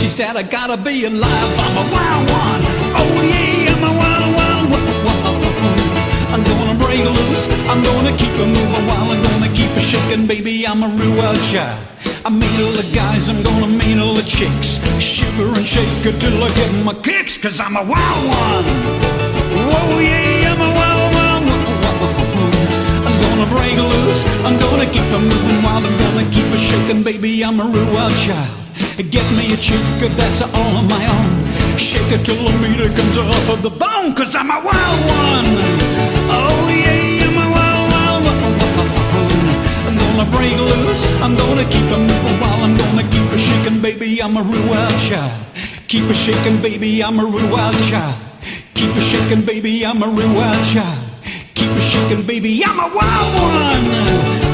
species that I gotta be alive. I'm a wild one. Oh yeah, I'm a wild one. I'm gonna break loose, I'm gonna keep it moving while I'm gonna keep it shaking, baby, I'm a real wild child. I meet all the guys, I'm gonna meet all the chicks, shiver and shake it till I get my kicks, cause I'm a wild one. Whoa, yeah, I'm a wild one. I'm gonna break loose, I'm gonna keep it moving while I'm gonna keep it shaking, baby, I'm a real wild child. Get me a chick that's all on my own, shake it till the meter comes off of the bone, cause I'm a wild one. Oh yeah, I'm a wild one. I'm gonna break loose, I'm gonna keep it moving while I'm gonna keep it shaking, baby, I'm a real wild child. Keep it shaking, baby, I'm a real wild child. Keep it shaking, baby, I'm a real wild child. Keep it shaking, baby, I'm a wild one.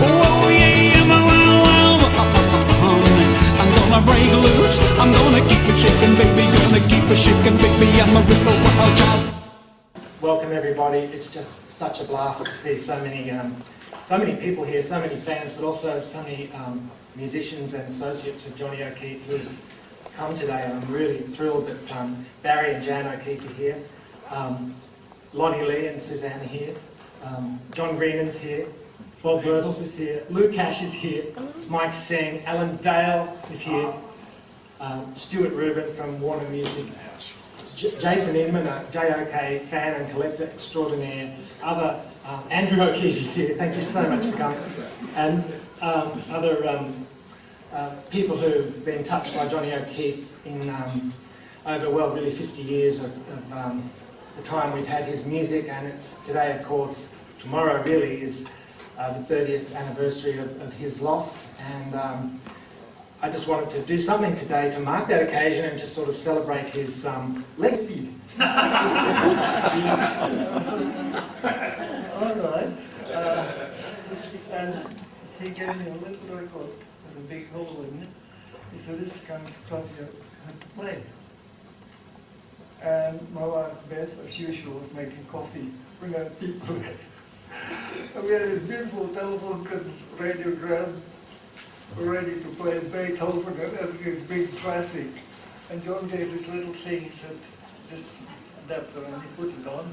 Oh yeah, I'm a wild one. I'm gonna break loose, I'm gonna keep it shaking, baby, gonna keep it shaking, baby, I'm a real wild child. Welcome everybody. It's just such a blast to see so many people here, so many fans, but also so many musicians and associates of Johnny O'Keefe who've come today. And I'm really thrilled that Barry and Jan O'Keefe are here, Lonnie Lee and Suzanne are here, John Greenan's here, Bob Birtles is here, Lou Cash is here, Mike Seng, Alan Dale is here, Stuart Rubin from Warner Music, Jason Inman, a JOK fan and collector extraordinaire, Andrew O'Keefe is here, thank you so much for coming, and other people who've been touched by Johnny O'Keefe in over, well, really 50 years of the time we've had his music, and it's today, of course, tomorrow really is the 30th anniversary of his loss, and I just wanted to do something today to mark that occasion and to sort of celebrate his legacy. All right. And he gave me a little record with a big hole in it. He said, this kind of stuff you have to play. And my wife Beth, as usual, was making coffee, bring out people. And we had a beautiful telephone radiogram ready to play Beethoven and every big classic. And John gave this little thing, he said, this adapter, and he put it on.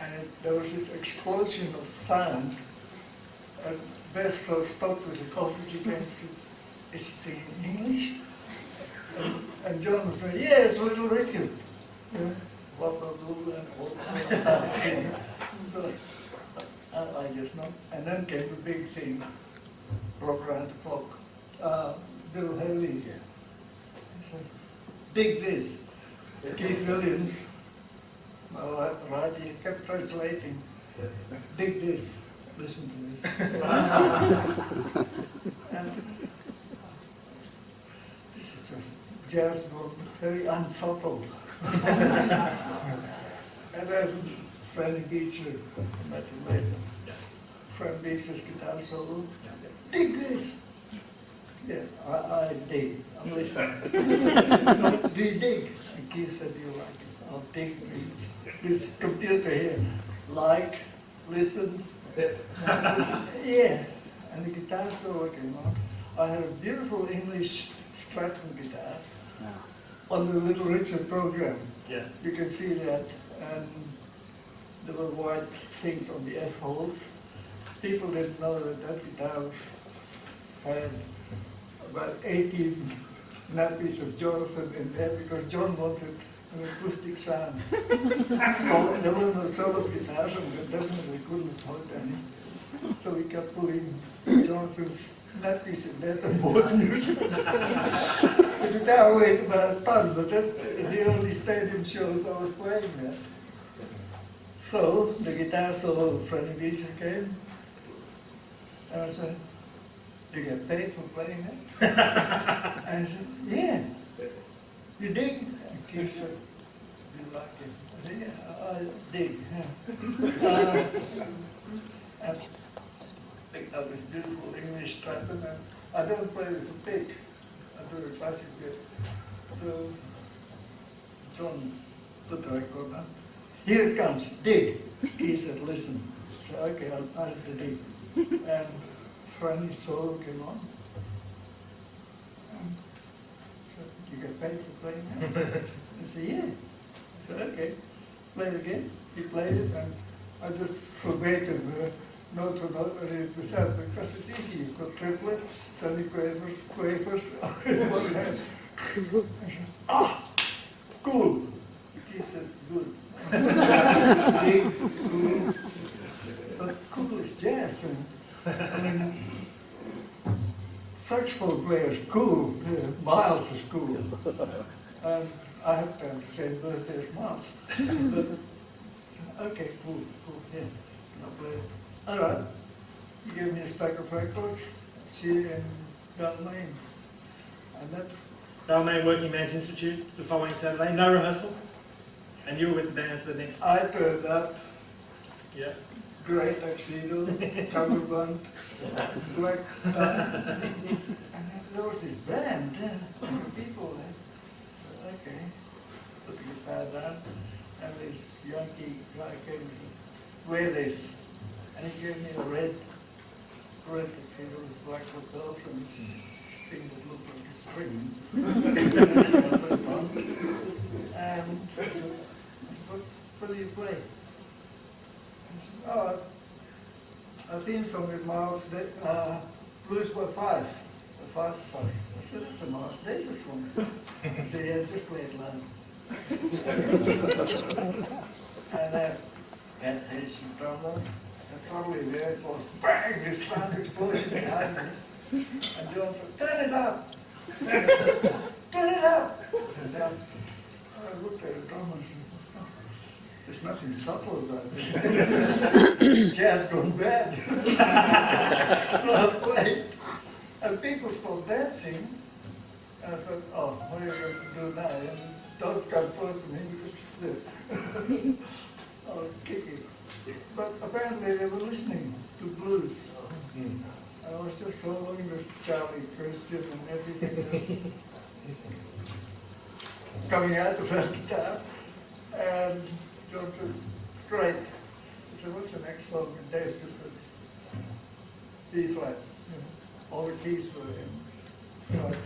And there was this explosion of sound. And Beth so stopped with the coffee, she came to, is she singing English? And John was saying, yeah, it's Little Richard. Yeah. So I just know. And then came the big thing, broke around the clock. Bill Haley. He said, dig this. Keith Williams. Right, he kept translating. Dig this. Listen to this. And this is just jazz, but very unsubtle. And then Freddie Beecher, met him later. Fred Beecher's guitar solo. Dig this! Yeah, I dig. I'm listening. Do you dig? And Keith said, do you like it? I'll dig this computer here. Like, listen. Yeah. And the guitar solo came on. I have a beautiful English Stratton guitar on the Little Richard program. Yeah. You can see that. And there were white things on the F-holes. People didn't know that that guitar had about 18 nappies of Jonathan in there because John wanted an acoustic sound. So there were no solo guitars and we definitely couldn't afford any. So we kept putting Jonathan's nappies in there and bought new. The guitar weighed about a ton, but that, in the early stadium shows I was playing there. So the guitar solo of Freddie Beecher came, and I said, do you get paid for playing that? And he said, yeah. You dig? And Keith said, do you like it? I said, yeah, I dig. Yeah. And picked up this beautiful English Stratton, and I don't play with a pick. I do the classics here. So John put the record on. Here it comes, dig. He said, listen. I said, okay, I'll have to dig. And Franny's solo came on. And said, paid for playing that? I said, yeah. I said, okay, play it again. He played it, and I just forbade him note for note what he was at, because it's easy. You've got triplets, semiquavers, quavers, in one hand. I said, ah, cool. He said, good. Cool. But cool is jazz. And, I mean, saxophone player's cool. Miles is cool. And I have to have the same birthday as Miles. But, okay, cool, yeah. I'll play it. All right. He gave me a stack of records. See you in Balmain. And that. Balmain Working Man's Institute the following Saturday. No rehearsal. And you were with the band for the next. I turned up. Yeah. Grey tuxedo, cummerbund, black tie. And there was this band, people there. Okay. Put the guitar down. And this Yankee guy came to wear this. And he gave me a red tuxedo with black lapels and this thing that looked like a string. And I said, what do you play? He said, oh, a theme song with Miles Blues by Five. The Five of Us. I said, it's a Miles Davis song. I said, yeah, just play it loud. And that hits the drummer, and suddenly there it was, bang, this sound explosion behind me. And John said, turn it up! Turn it up! And then I looked at the drummer and said, oh, there's nothing subtle about this. Jazz gone bad. So I played, and people started dancing. And I thought, oh, what are you going to do now? And don't come close to me because I'll kick it. But apparently they were listening to blues. And I was just following this Charlie Christian and everything was coming out of that guitar. And John said, great. I said, what's the next song? And Dave just said, D flat. All the keys were in flat.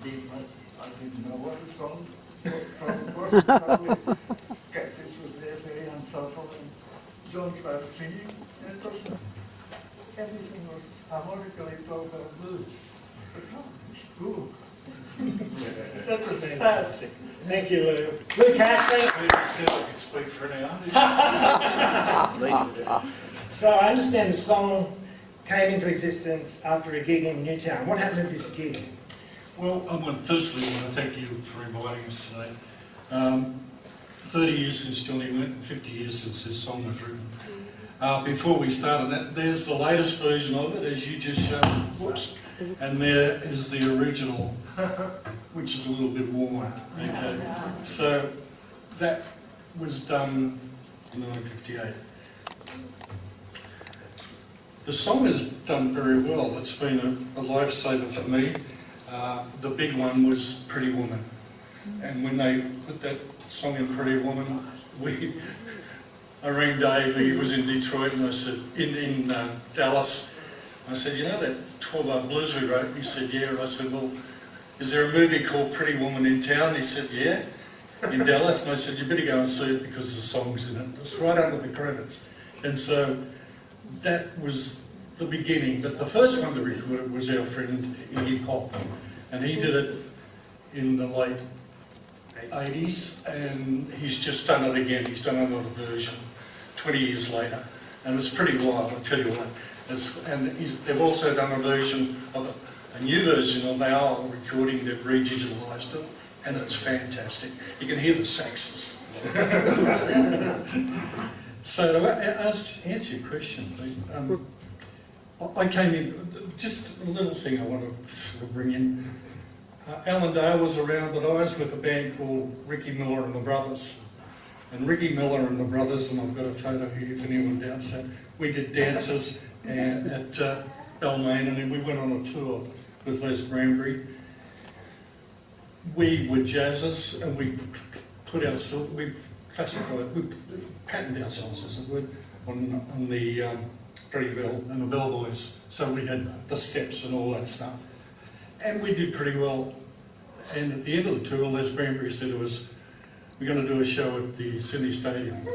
D flat. I didn't know what the song was. Probably Catfish was there, very unsubtle, and John started singing, and it was, everything was harmonically played by blues. It was cool. That was fantastic. Thank you, Lou. Lou Cash, thank you. You said I could speak for an hour. So I understand the song came into existence after a gig in Newtown. What happened at this gig? Well, firstly, I want to thank you for inviting us today. 30 years since Johnny went, and 50 years since this song was written. Before we started that, there's the latest version of it, as you just showed. Whoops. And there is the original, which is a little bit warmer. Okay. So that was done in 1958. The song has done very well. It's been a lifesaver for me. The big one was Pretty Woman. And when they put that song in Pretty Woman, I rang Dave, he was in Detroit, and I said, in Dallas, I said, you know that 12-bar blues we wrote? He said, yeah. And I said, well, is there a movie called Pretty Woman in town? He said, yeah, in Dallas. And I said, you better go and see it because the song's in it. It's right under the credits. And so that was the beginning. But the first one to record it was our friend Iggy Pop. And he did it in the late 80s, and he's just done it again. He's done another version 20 years later. And it's pretty wild, I tell you what. They've also done a version of a new version of our recording. They've redigitalised it, and it's fantastic. You can hear the saxes. So to answer your question, I came in, just a little thing I want to sort of bring in. Alan Dale was around, but I was with a band called Ricky Miller and the Brothers. And Ricky Miller and the Brothers, and I've got a photo here if anyone doubts that, we did dances at Balmain, and then we went on a tour with Les Brambury. We were jazzers, and we patented ourselves, as it were, on the Freddie Bell and the Bellboys. So we had the steps and all that stuff. And we did pretty well. And at the end of the tour, Les Brambury said we're going to do a show at the Sydney Stadium.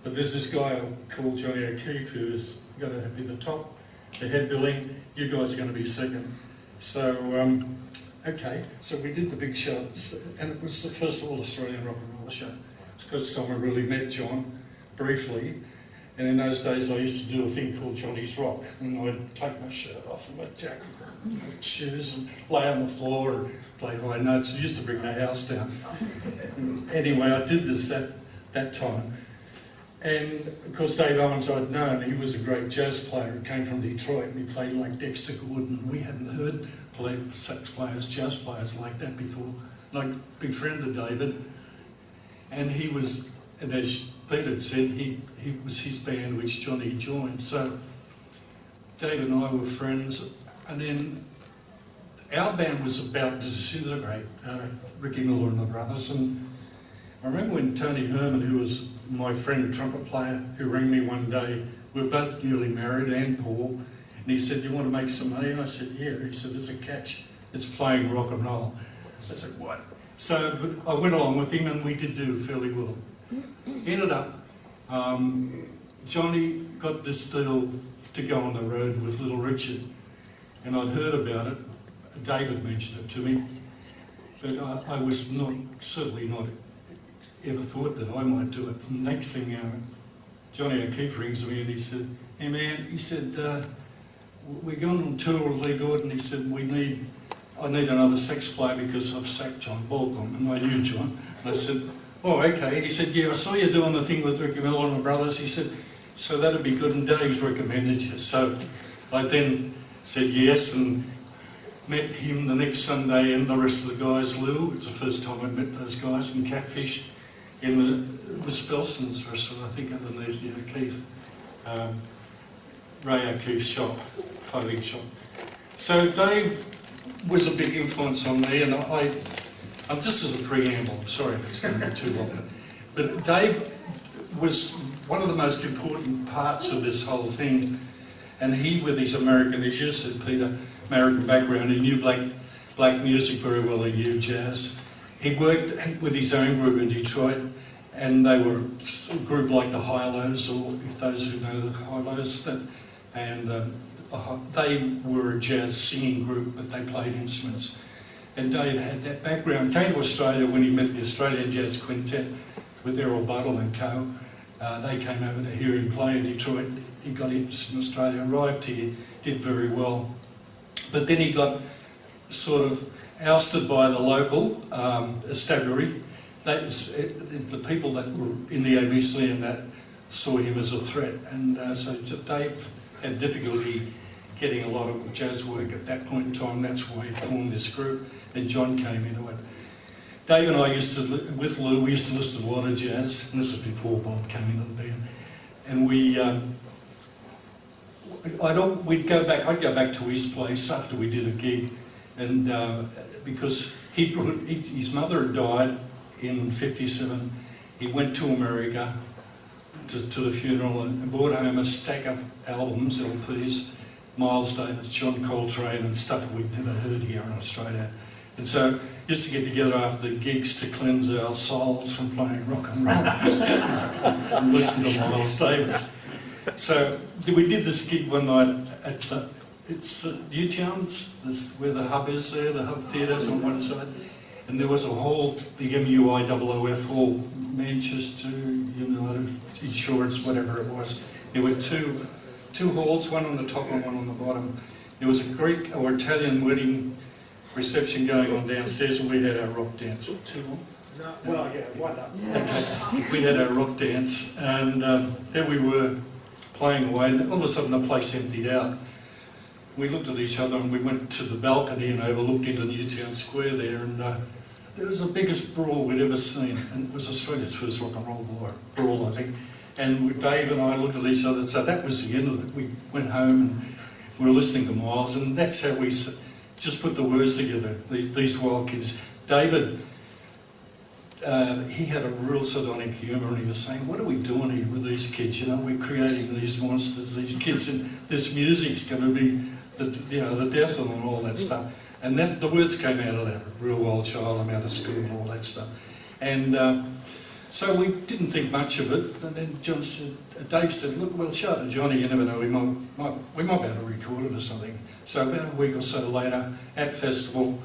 But there's this guy called Johnny O'Keefe who's going to be the top, the head billing. You guys are going to be second. So, okay. So we did the big show, and it was the first all-Australian rock and roll show. It's the first time I really met John, briefly. And in those days, I used to do a thing called Johnny's Rock. And I'd take my shirt off and my jacket and my shoes and lay on the floor and play high notes. I used to bring the house down. Anyway, I did this that time. And of course, Dave Owens I'd known, he was a great jazz player. He came from Detroit and he played like Dexter Gordon. We hadn't heard sax players, jazz players like that before. And I befriended David, and he was, and as Pete had said, he was his band which Johnny joined. So David and I were friends, and then our band was about to disintegrate, Ricky Miller and the Brothers. And I remember when Tony Herman, who was my friend, a trumpet player, who rang me one day, we were both newly married, and Paul, and he said, "Do you want to make some money?" And I said, "Yeah." He said, "There's a catch, it's playing rock and roll." I said, "What?" So I went along with him, and we did do fairly well. Ended up, Johnny got this deal to go on the road with Little Richard, and I'd heard about it. David mentioned it to me, but I was certainly not ever thought that I might do it. The next thing, Johnny O'Keefe rings me and he said, "Hey man," he said, "we're going on tour with Lee Gordon." He said, I need another sax player because I've sacked John Balcom." And I knew John. And I said, "Oh, okay." And he said, "Yeah, I saw you doing the thing with Ricky Miller and the Brothers." He said, "So that'd be good, and Dave's recommended you." So I then said yes and met him the next Sunday and the rest of the guys. Lou, it's the first time I'd met those guys, and Catfish in the Spelson's restaurant, I think underneath the O'Keefe, Ray O'Keefe's shop, clothing shop. So Dave was a big influence on me, and I'm just as a preamble, sorry if it's going to be too long, but Dave was one of the most important parts of this whole thing, and he, with his American, as you said, Peter, American background, he knew black music very well, he knew jazz. He worked with his own group in Detroit, and they were a group like the Hi-Lo's, or if those who know the Hi-Lo's, and they were a jazz singing group, but they played instruments. And Dave had that background. Came to Australia when he met the Australian Jazz Quintet with Errol Buttle and co. They came over to hear him play in Detroit. He got interested in Australia, arrived here, did very well. But then he got sort of ousted by the local constabulary. The people that were in the ABC and that saw him as a threat. And so Dave had difficulty getting a lot of jazz work at that point in time. That's why he formed this group, and John came into it. Dave and I with Lou, we used to listen to a lot of jazz, and this was before Bob came into the band. And I'd go back to his place after we did a gig, and because his mother had died in '57, he went to America to the funeral and brought home a stack of albums, LPs, Miles Davis, John Coltrane, and stuff we'd never heard here in Australia. And so used to get together after the gigs to cleanse our souls from playing rock and roll and listen to Miles Davis. So we did this gig one night at Newtowns, where the hub is there, the hub theatre's on one side, and there was a hall, the MUIOOF hall, Manchester United Insurance, whatever it was. There were two halls, one on the top and one on the bottom. There was a Greek or Italian wedding reception going on downstairs, and we had our rock dance. Too long? No, well, yeah, why not? Okay. We had our rock dance, and there we were playing away, and all of a sudden the place emptied out. We looked at each other and we went to the balcony and overlooked into Newtown Square there, and there was the biggest brawl we'd ever seen, and it was Australia's first rock and roll brawl, I think. And Dave and I looked at each other, so that was the end of it. We went home and we were listening to Miles, and that's how we just put the words together, these wild kids. David, he had a real sardonic humour, and he was saying, "What are we doing here with these kids? You know, we're creating these monsters, these kids, and this music's going to be the death of them and all that stuff." And that, the words came out of that, real wild child, I'm out of school and all that stuff. And so we didn't think much of it, and then Dave said, look, we'll show it to Johnny, you never know, we might be able to record it or something. So about a week or so later, at festival,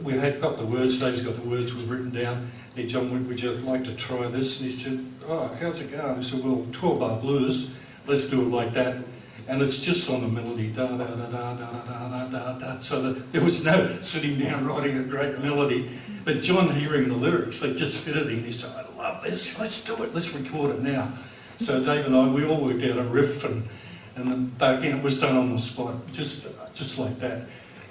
we had got the words, Dave's got the words we've written down. Hey John, would you like to try this? And he said, oh, how's it going? I said, well, 12-bar blues, let's do it like that. And it's just on the melody, da da da da da da da da. So that there was no sitting down writing a great melody. But John, hearing the lyrics, they just fitted him. He said, I love this, let's do it, let's record it now. So Dave and I, we all worked out a riff, and again, it was done on the spot, just like that.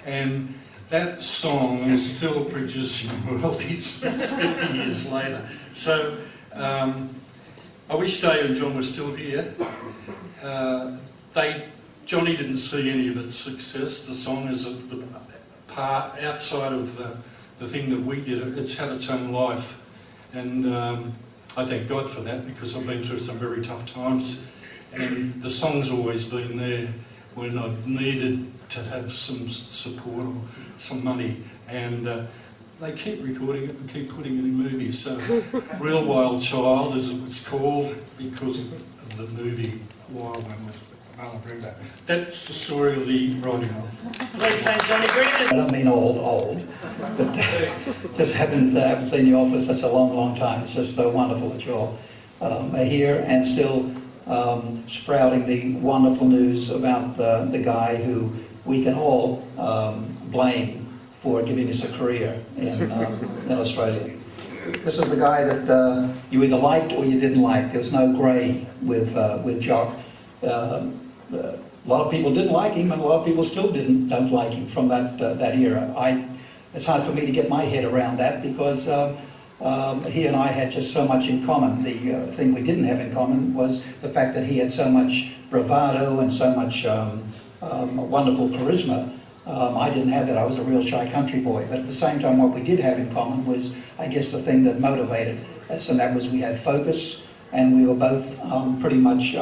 And that song is still producing royalties 50 years later. So I wish Dave and John were still here. Johnny didn't see any of its success. The song is a part outside of the thing that we did. It's had its own life, and I thank God for that, because I've been through some very tough times, and the song's always been there when I've needed to have some support or some money, and they keep recording it and keep putting it in movies. So Real Wild Child, as it was called, because of the movie Wild One with Marlon Brando. That's the story of the writing of. Please thank Johnny Green. I don't mean old, but just haven't seen you all for such a long time. It's just so wonderful that you all are here and still sprouting the wonderful news about the guy who we can all blame for giving us a career in Australia. This is the guy that you either liked or you didn't like. There was no grey with Jock. A lot of people didn't like him, and a lot of people still don't like him from that era. It's hard for me to get my head around that, because he and I had just so much in common. The thing we didn't have in common was the fact that he had so much bravado and so much wonderful charisma. I didn't have that. I was a real shy country boy. But at the same time, what we did have in common was, I guess, the thing that motivated us, and that was we had focus, and we were both pretty much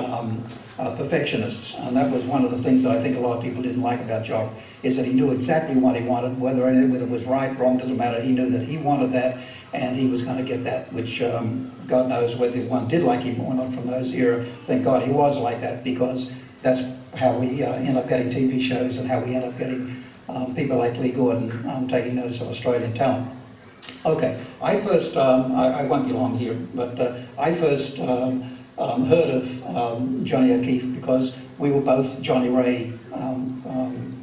perfectionists. And that was one of the things that I think a lot of people didn't like about Jock, is that he knew exactly what he wanted, whether it was right, wrong, doesn't matter. He knew that he wanted that, and he was going to get that, which God knows whether one did like him or not from those era. Thank God he was like that, because that's how we end up getting TV shows, and how we end up getting people like Lee Gordon taking notice of Australian talent. Okay, I first, I won't be long here, but I first heard of Johnny O'Keefe because we were both Johnny Ray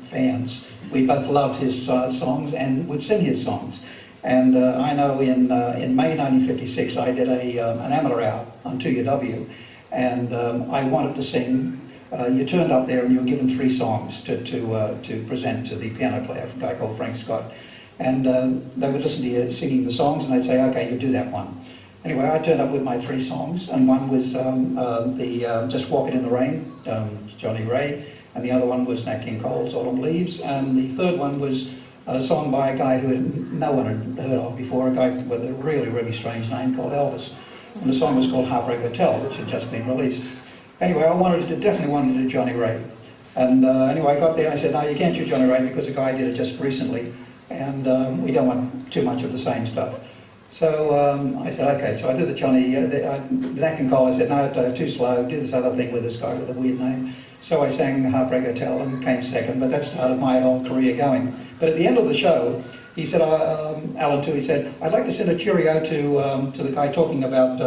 fans. We both loved his songs and would sing his songs. And I know in May 1956 I did an amateur hour on 2UW, and I wanted to sing. You turned up there and you were given 3 songs to present to the piano player, a guy called Frank Scott. And they would listen to you singing the songs, and they'd say, okay, you do that one. Anyway, I turned up with my 3 songs, and one was Just Walking in the Rain, Johnny Ray, and the other one was Nat King Cole's Autumn Leaves, and the third one was a song by a guy who no one had heard of before, a guy with a really, really strange name called Elvis. And the song was called Heartbreak Hotel, which had just been released. Anyway, I definitely wanted to do Johnny Ray. And anyway, I got there and I said, no, you can't do Johnny Ray because a guy did it just recently, and we don't want too much of the same stuff. So I said, okay, so I did the Johnny, Nat King Cole. I said, no, too slow, do this other thing with this guy with a weird name. So I sang Heartbreak Hotel and came second, but that started my whole career going. But at the end of the show, he said, Alan too, he said, I'd like to send a cheerio to the guy talking about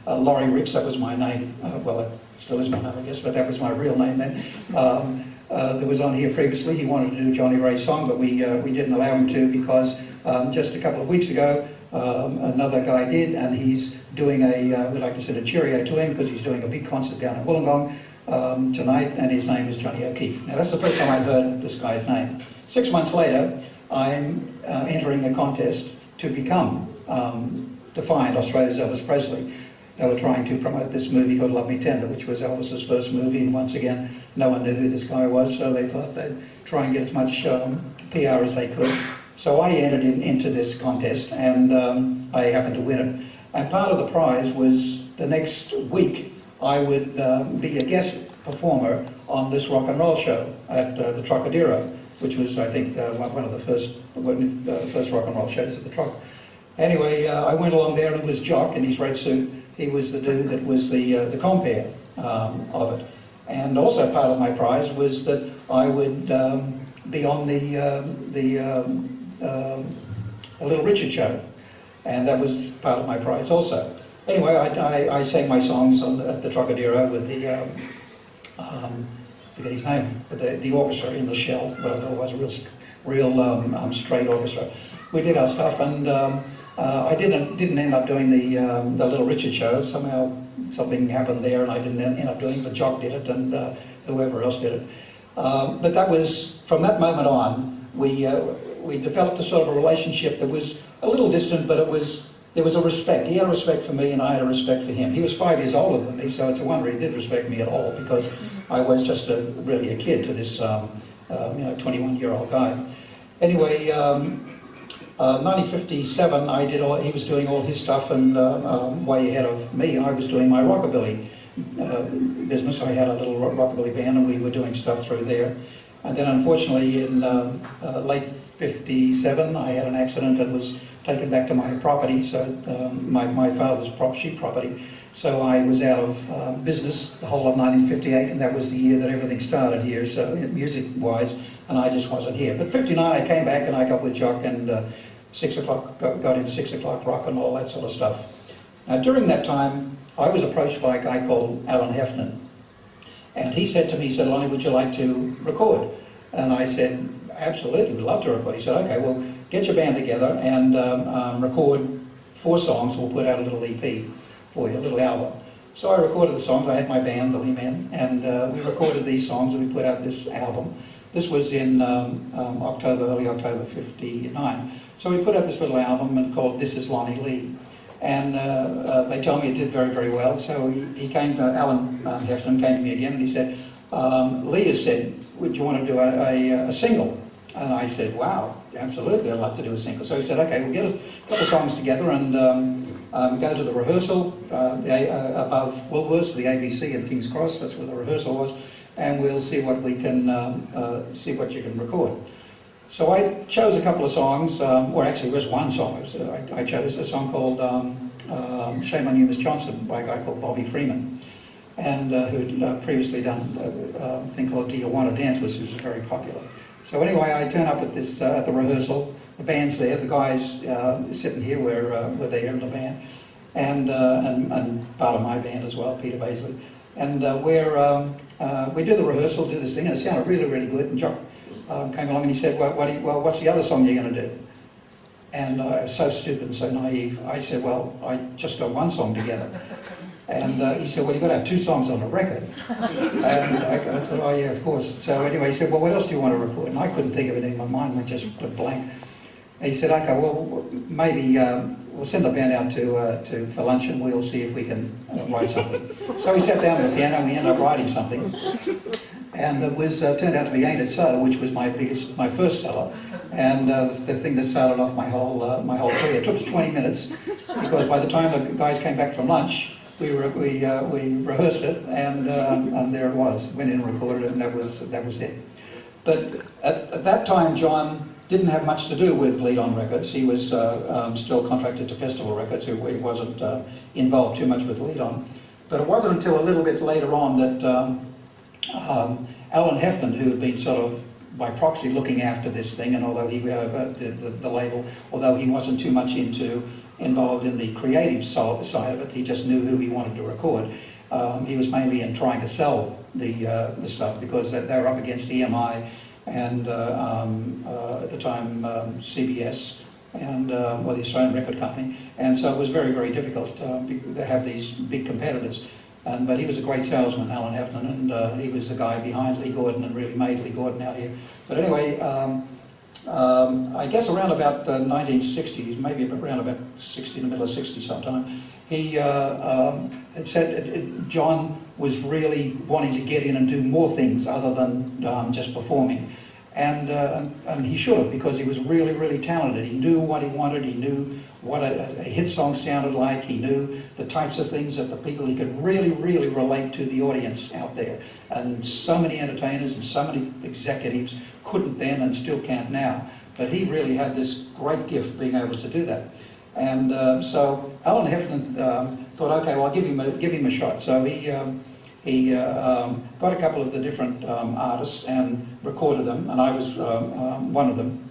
Laurie Ricks. That was my name. Well, it still is my name, I guess, but that was my real name then. That was on here previously. He wanted to do a Johnny Ray song, but we didn't allow him to, because just a couple of weeks ago, another guy did, and he's doing we'd like to send a cheerio to him because he's doing a big concert down in Wollongong tonight, and his name is Johnny O'Keefe. Now, that's the first time I've heard this guy's name. 6 months later, I'm entering a contest to become, to find Australia's Elvis Presley. They were trying to promote this movie called Love Me Tender, which was Elvis's first movie, and once again, no one knew who this guy was, so they thought they'd try and get as much PR as they could. So I entered into this contest, and I happened to win it. And part of the prize was the next week I would be a guest performer on this rock and roll show at the Trocadero. which was, I think, one of the first rock and roll shows at the Truck. Anyway, I went along there, and it was Jock in his red suit. He was the dude that was the compere of it. And also part of my prize was that I would be on the Little Richard show, and that was part of my prize also. Anyway, I sang my songs at the Trocadero with the, forget his name, with the orchestra in the shell, whatever it was, a real straight orchestra. We did our stuff, and I didn't end up doing the Little Richard show. Somehow something happened there, and I didn't end up doing it, but Jock did it, and whoever else did it. But that was, from that moment on, we developed a sort of a relationship that was a little distant, but there was a respect. He had a respect for me, and I had a respect for him. He was 5 years older than me, so it's a wonder he did respect me at all, because I was just really a kid to this 21-year-old guy. Anyway, 1957, he was doing all his stuff, and way ahead of me, I was doing my rockabilly business. I had a little rockabilly band, and we were doing stuff through there. And then, unfortunately, in late 57, I had an accident and was taken back to my property, so my father's sheep property. So I was out of business the whole of 1958, and that was the year that everything started here, so music-wise, and I just wasn't here. But 59, I came back, and I got with Jock, and 6 o'clock, got into 6 o'clock rock and all that sort of stuff. Now, during that time, I was approached by a guy called Alan Heffernan, and he said to me, he said, "Lonnie, would you like to record?" And I said, "Absolutely, we'd love to record." He said, "Okay, well, get your band together and record 4 songs. We'll put out a little EP for you, a little album." So I recorded the songs. I had my band, the Lee Men, and we recorded these songs, and we put out this album. This was in early October 59. So we put out this little album called This Is Lonnie Lee. And they told me it did very, very well. So he came to, Alan Heffernan came to me again, and he said, "Lee has said, would you want to do a single?" And I said, "Wow, absolutely, I'd like to do a single." So he said, "Okay, we'll get a couple of songs together and go to the rehearsal above Woolworths, the ABC in King's Cross. That's where the rehearsal was, and we'll see what we can see what you can record." So I chose a couple of songs, or actually it was one song. I chose a song called "Shame on You, Miss Johnson" by a guy called Bobby Freeman, and who'd previously done a thing called "Do You Want to Dance," which was very popular. So anyway, I turn up at this at the rehearsal. The band's there. The guys sitting here were there in the band, and part of my band as well, Peter Baisley. And we do the rehearsal, do this thing, and it sounded really, really good. And Jock came along and he said, "Well, what's the other song you're going to do?" And I was so stupid and so naive. I said, "Well, I just got one song together." And he said, "Well, you've got to have 2 songs on a record." And I said, "Oh yeah, of course." So anyway, he said, "Well, what else do you want to record?" And I couldn't think of anything. My mind went just blank. And he said, "Okay, well, maybe we'll send the band out for lunch, and we'll see if we can write something." So we sat down at the piano, and we ended up writing something. And it was turned out to be "Ain't It So," which was my first seller, and the thing that started off my whole career. It took us 20 minutes because by the time the guys came back from lunch, we rehearsed it, and there it was. Went in and recorded it, and that was it. But at that time, John didn't have much to do with Lead On Records. He was still contracted to Festival Records. He wasn't involved too much with Lead On. But it wasn't until a little bit later on that Alan Heffernan, who had been sort of by proxy looking after this thing, and although he the label, although he wasn't too much involved in the creative side of it, he just knew who he wanted to record. He was mainly in trying to sell the stuff, because they were up against EMI and at the time CBS and the Australian Record Company, and so it was very, very difficult to have these big competitors. But he was a great salesman, Alan Heffernan, and he was the guy behind Lee Gordon and really made Lee Gordon out here. But anyway, I guess around about 1960s, maybe around about 60, in the middle of 60 sometime, he had said John was really wanting to get in and do more things other than just performing. And he should have, because he was really, really talented. He knew what he wanted, he knew what a hit song sounded like, he knew the types of things that the people, he could really, really relate to the audience out there. And so many entertainers and so many executives couldn't then and still can't now. But he really had this great gift being able to do that. And so Alan Heflin thought, okay, well, I'll give him a shot. So he got a couple of the different artists and recorded them, and I was one of them,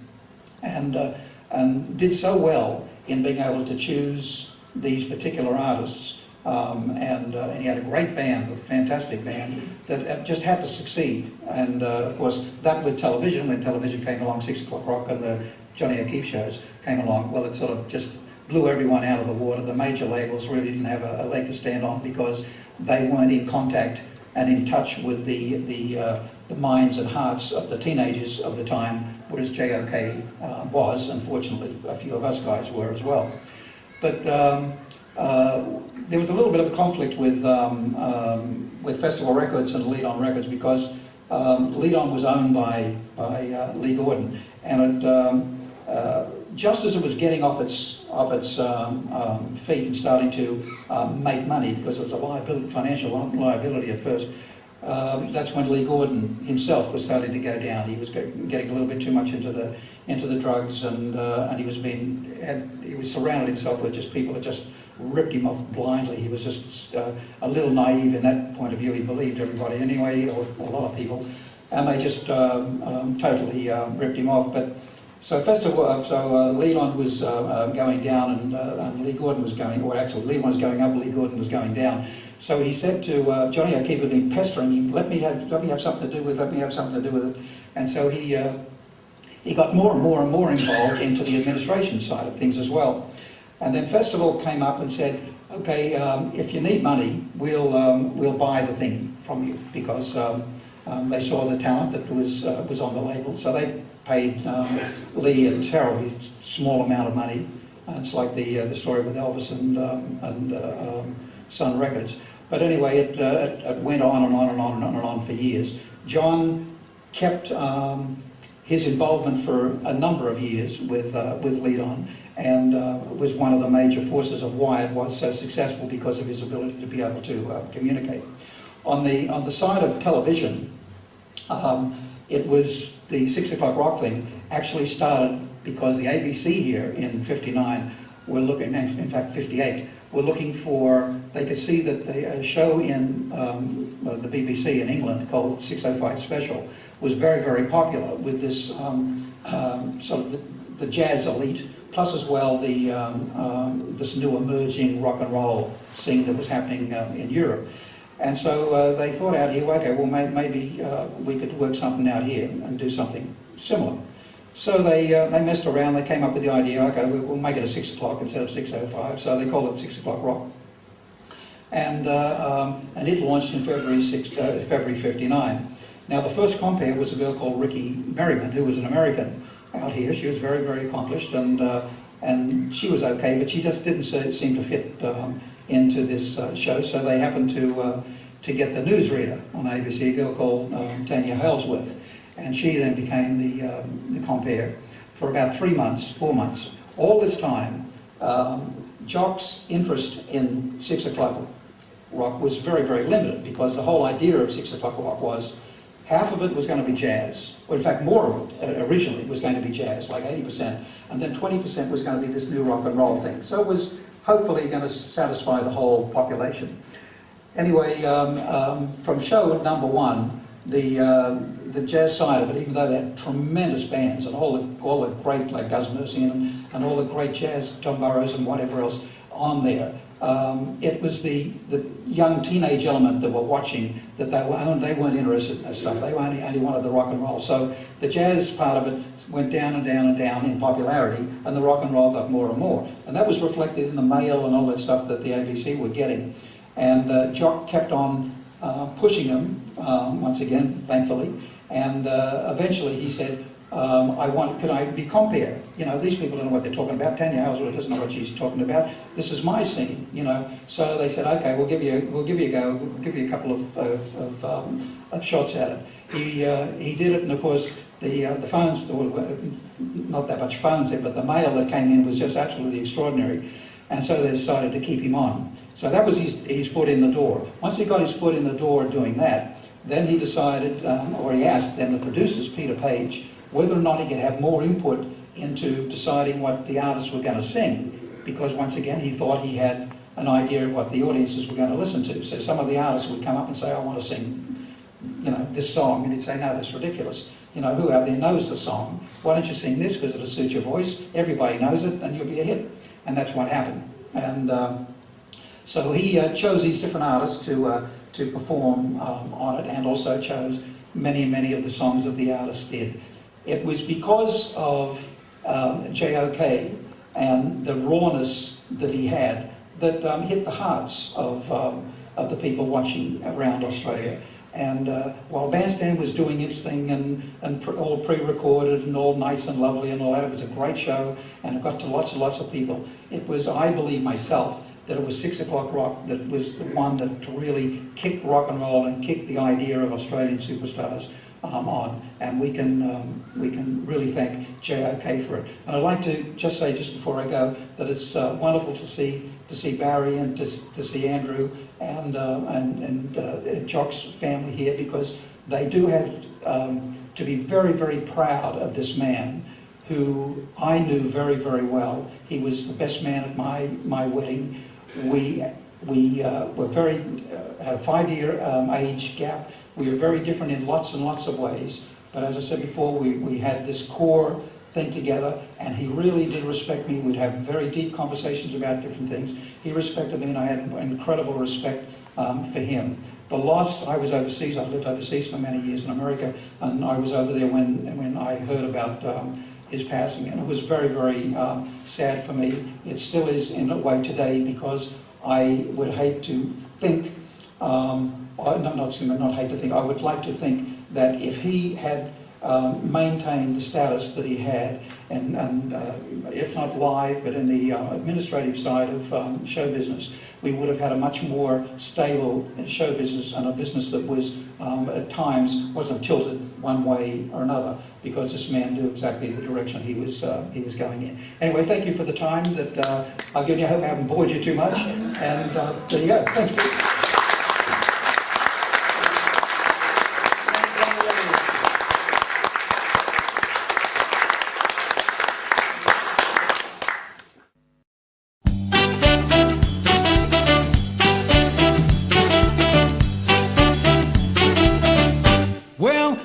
and did so well in being able to choose these particular artists. And he had a great band, a fantastic band, that just had to succeed. And of course, that with television, when television came along, 6 O'Clock Rock and the Johnny O'Keefe shows came along, well, it sort of just blew everyone out of the water. The major labels really didn't have a leg to stand on because they weren't in contact and in touch with the minds and hearts of the teenagers of the time, whereas JOK was. Unfortunately, a few of us guys were as well. But there was a little bit of a conflict with Festival Records and Lead On Records because Lead On was owned by Lee Gordon, and just as it was getting off its feet and starting to make money, because it was a liability, financial liability at first, that's when Lee Gordon himself was starting to go down. He was getting a little bit too much into the drugs, and he was surrounded himself with just people that just ripped him off blindly. He was just a little naive in that point of view. He believed everybody anyway, or a lot of people, and they just totally ripped him off. But so Lead On was going down, and Lee Gordon was going, or actually Lead On was going up, Lee Gordon was going down. So he said to Johnny O'Keefe had been pestering him, let me have something to do with it. And so he got more and more and more involved into the administration side of things as well. And then Festival came up and said, okay, if you need money, we'll buy the thing from you, because they saw the talent that was on the label. So they paid Lee a terribly small amount of money. And it's like the story with Elvis and Sun Records. But anyway, it went on and on and on and on and on for years. John kept his involvement for a number of years with Lead On, and was one of the major forces of why it was so successful, because of his ability to be able to communicate. On the side of television, it was the 6 O'Clock Rock thing actually started because the ABC here in '59 were looking, in fact 58, were looking for, they could see that a show in the BBC in England called 605 Special was very, very popular with this sort of the jazz elite, plus as well this new emerging rock and roll scene that was happening in Europe. And so they thought out here, okay, well maybe we could work something out here and do something similar. So they messed around, they came up with the idea, okay, we'll make it a 6 o'clock instead of 6:05, so they called it 6 O'Clock Rock. And it launched in February '59. Now the first compere was a girl called Ricky Merriman, who was an American out here. She was very, very accomplished, and she was okay, but she just didn't seem to fit into this show, so they happened to get the newsreader on ABC, a girl called Tanya Halesworth. And she then became the compere for about 4 months. All this time, Jock's interest in 6 O'Clock Rock was very, very limited, because the whole idea of 6 O'Clock Rock was half of it was going to be jazz, or in fact more of it originally was going to be jazz, like 80%, and then 20% was going to be this new rock and roll thing. So it was hopefully going to satisfy the whole population. Anyway, from show number 1, the jazz side of it, even though they had tremendous bands and all the great, like Gus Mercian and all the great jazz, John Burroughs and whatever else on there, it was the young teenage element that were watching that they weren't interested in that stuff. They only wanted the rock and roll. So the jazz part of it went down and down and down in popularity, and the rock and roll got more and more. And that was reflected in the mail and all that stuff that the ABC were getting. And Jock kept on pushing them, once again, thankfully. And eventually he said, could I be compere? You know, these people don't know what they're talking about. Tanya Halesworth doesn't know what she's talking about. This is my scene, you know. So they said, okay, we'll give you a go. We'll give you a couple of shots at it. He did it, and of course the phones, not that much phones there, but the mail that came in was just absolutely extraordinary. And so they decided to keep him on. So that was his foot in the door. Once he got his foot in the door doing that, Then he decided, or he asked then the producers, Peter Page, whether or not he could have more input into deciding what the artists were going to sing, because once again he thought he had an idea of what the audiences were going to listen to. So some of the artists would come up and say, I want to sing, this song, and he'd say, no, that's ridiculous. Who out there knows the song? Why don't you sing this because it'll suit your voice? Everybody knows it, and you'll be a hit. And that's what happened. And so he chose these different artists to perform on it, and also chose many of the songs that the artists did. It was because of J.O.K. and the rawness that he had that hit the hearts of the people watching around Australia. And while Bandstand was doing its thing and all pre-recorded and all nice and lovely and all that, it was a great show and it got to lots and lots of people. It was, I believe myself, that it was 6 o'clock rock that was the one that really kicked rock and roll and kicked the idea of Australian superstars on. And we can really thank J.O.K. for it. And I'd like to just say, just before I go, that it's wonderful to see Barry and to see Andrew and Jock's family here, because they do have to be very proud of this man who I knew very well. He was the best man at my wedding. We were very had a 5-year age gap. We were very different in lots and lots of ways, but as I said before, we had this core thing together, and he really did respect me. We'd have very deep conversations about different things. He respected me, and I had incredible respect for him. The loss, I was overseas, I lived overseas for many years in America, and I was over there when I heard about his passing, and it was very sad for me. It still is in a way today, because I would hate to think, I would like to think that if he had maintained the status that he had, and if not live, but in the administrative side of show business, we would have had a much more stable show business, and a business that was at times wasn't tilted one way or another, because this man knew exactly the direction he was going in. Anyway, thank you for the time that I've given you. I hope I haven't bored you too much, and there you go. Thanks, Pete.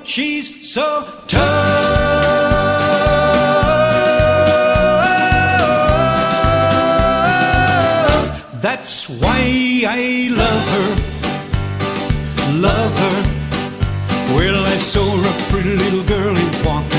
She's so tough. That's why I love her. Well, I saw a pretty little girl in walk